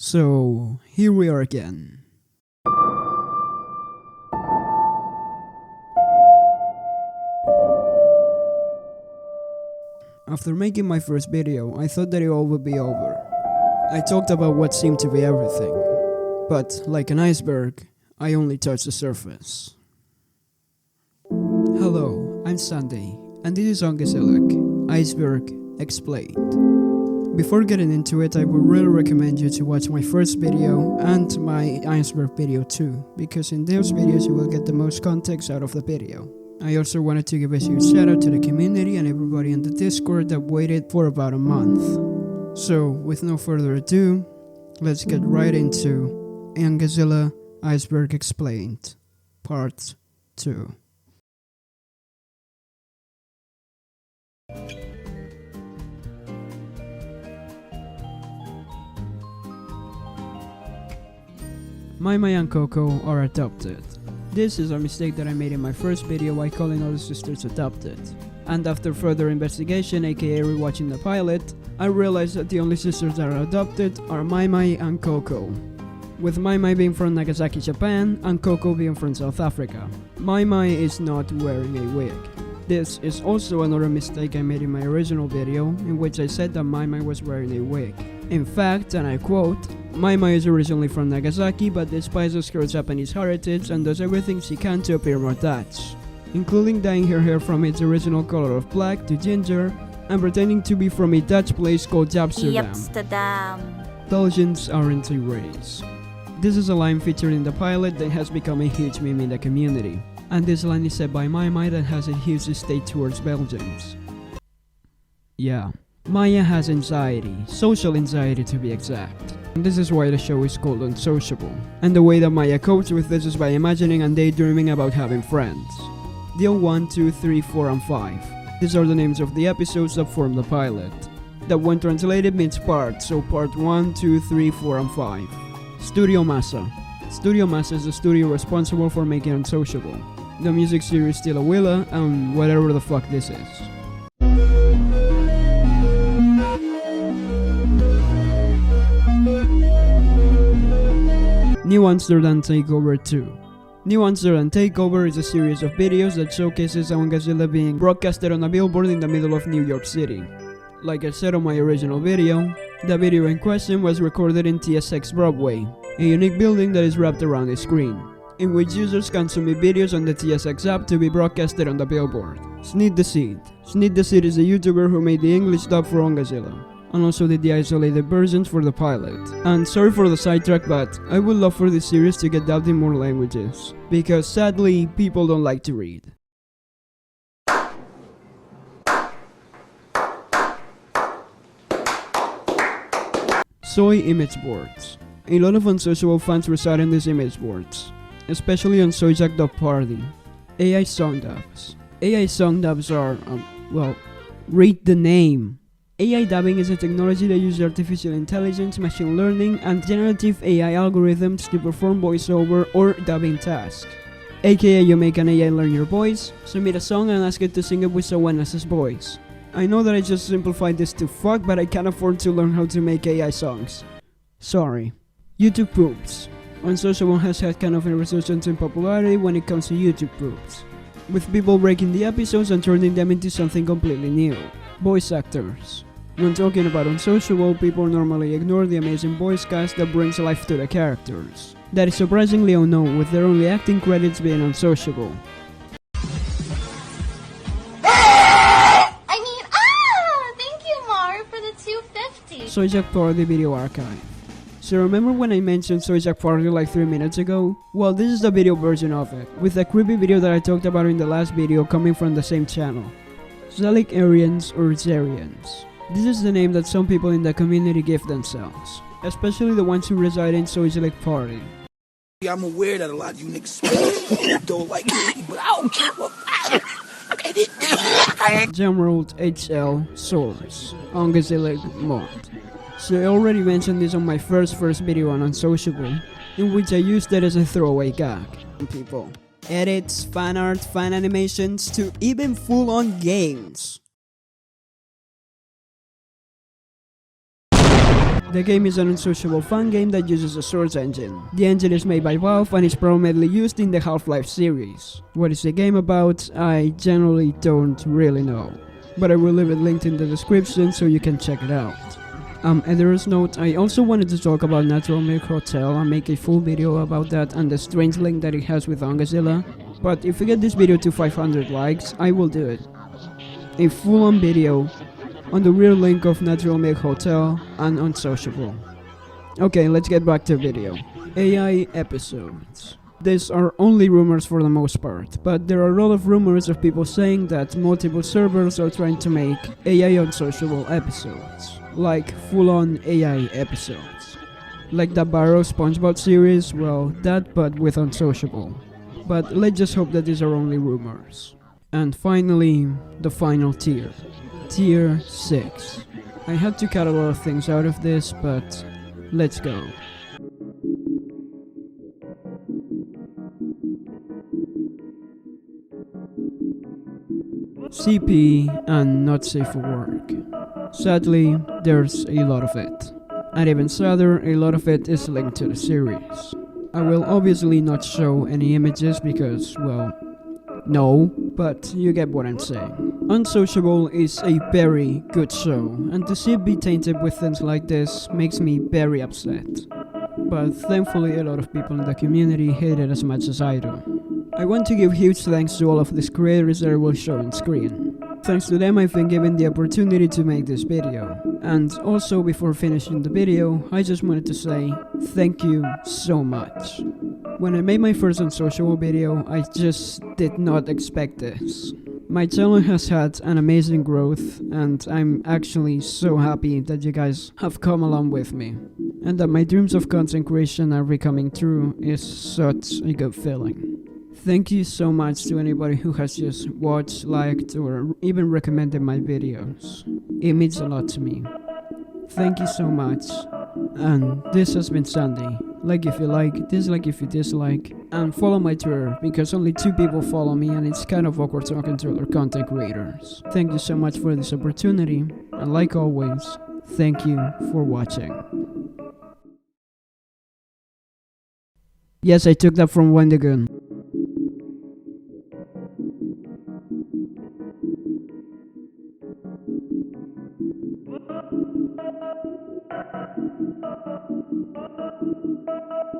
So, here we are again. After making my first video, I thought that it all would be over. I talked about what seemed to be everything, but like an iceberg, I only touched the surface. Hello, I'm Sunday, and this is Ongezellig Iceberg Explained. Before getting into it, I would really recommend you to watch my first video and my iceberg video too, because in those videos you will get the most context out of the video. I also wanted to give a huge shout out to the community and everybody in the Discord that waited for about a month. So, with no further ado, let's get right into Ongezellig Iceberg Explained, Part 2. Mai and Coco are adopted. This is a mistake that I made in my first video by calling all the sisters adopted. And after further investigation, aka rewatching the pilot, I realized that the only sisters that are adopted are Mai and Coco. With Mai being from Nagasaki, Japan, and Coco being from South Africa. Mai is not wearing a wig. This is also another mistake I made in my original video, in which I said that Mai was wearing a wig. In fact, and I quote, Mai is originally from Nagasaki but despises her Japanese heritage and does everything she can to appear more Dutch, including dyeing her hair from its original color of black to ginger and pretending to be from a Dutch place called Amsterdam. Belgians aren't a race. This is a line featured in the pilot that has become a huge meme in the community, and this line is said by Mai that has a huge distaste towards Belgians. Yeah. Maya has anxiety, social anxiety to be exact. And this is why the show is called Unsociable. And the way that Maya copes with this is by imagining and daydreaming about having friends. Deal 1, 2, 3, 4, and 5. These are the names of the episodes that form the pilot. That when translated means part, so part 1, 2, 3, 4, and 5. Studio Massa. Studio Massa is the studio responsible for making Unsociable. The music series Stila Willa, and whatever the fuck this is. New Amsterdam Takeover 2. New Amsterdam Takeover is a series of videos that showcases Ongezellig being broadcasted on a billboard in the middle of New York City. Like I said on my original video, the video in question was recorded in TSX Broadway, a unique building that is wrapped around a screen, in which users can submit videos on the TSX app to be broadcasted on the billboard. Sneed the Seed. Sneed the Seed is a YouTuber who made the English dub for Ongezellig, and also did the isolated versions for the pilot. And sorry for the sidetrack, but I would love for this series to get dubbed in more languages, because sadly, people don't like to read. Soy image boards. A lot of Unsociable fans reside in these image boards, especially on Soyjack.party. AI song dubs. AI song dubs are, well, read the name. AI dubbing is a technology that uses artificial intelligence, machine learning, and generative AI algorithms to perform voiceover or dubbing tasks. AKA you make an AI learn your voice, submit a song and ask it to sing it with someone else's voice. I know that I just simplified this to fuck, but I can't afford to learn how to make AI songs. Sorry. YouTube poops. Unsociable has had kind of a resurgence in popularity when it comes to YouTube poops, with people breaking the episodes and turning them into something completely new. Voice actors. When talking about Unsociable, people normally ignore the amazing voice cast that brings life to the characters. That is surprisingly unknown, with their only acting credits being Unsociable. Thank you, Mar, for the 250. Soyjack Party Video Archive. So remember when I mentioned Soyjack Party like 3 minutes ago? Well, this is the video version of it, with a creepy video that I talked about in the last video coming from the same channel. Zelig Aryans or Zarians. This is the name that some people in the community give themselves, especially the ones who reside in Ongezellig Party. I'm aware that a lot of you niggas don't like me, but I don't care what Jamrold HL Source Ongezellig Mod. So I already mentioned this on my first video on Unsociable, in which I used it as a throwaway gag. People. Edits, fan art, fan animations, to even full-on games. The game is an unsociable fun game that uses a Source engine. The engine is made by Valve and is primarily used in the Half-Life series. What is the game about? I generally don't really know, but I will leave it linked in the description so you can check it out. Editor's note, I also wanted to talk about Natural Milk Hotel and make a full video about that and the strange link that it has with Ongezellig, but if we get this video to 500 likes, I will do it. A full-on video on the real link of Natural Milk Hotel and Unsociable. Okay, let's get back to the video. AI episodes. These are only rumors for the most part, but there are a lot of rumors of people saying that multiple servers are trying to make AI Unsociable episodes. Like full-on AI episodes. Like the Barrow SpongeBob series, well, that but with Unsociable. But let's just hope that these are only rumors. And finally, the final tier. Tier 6. I had to cut a lot of things out of this, but let's go. CP and not safe for work. Sadly, there's a lot of it. And even sadder, a lot of it is linked to the series. I will obviously not show any images because, well, no, but you get what I'm saying. Unsociable is a very good show, and to see it be tainted with things like this makes me very upset. But thankfully a lot of people in the community hate it as much as I do. I want to give huge thanks to all of these creators that I will show on screen. Thanks to them I've been given the opportunity to make this video. And also before finishing the video, I just wanted to say thank you so much. When I made my first Unsociable video, I just did not expect this. My channel has had an amazing growth and I'm actually so happy that you guys have come along with me. And that my dreams of content creation are becoming true is such a good feeling. Thank you so much to anybody who has just watched, liked, or even recommended my videos. It means a lot to me. Thank you so much. And this has been Sandy. Like if you like, dislike if you dislike, and follow my Twitter because only 2 people follow me and it's kind of awkward talking to other content creators. Thank you so much for this opportunity, and like always, thank you for watching. Yes, I took that from Wendigoon.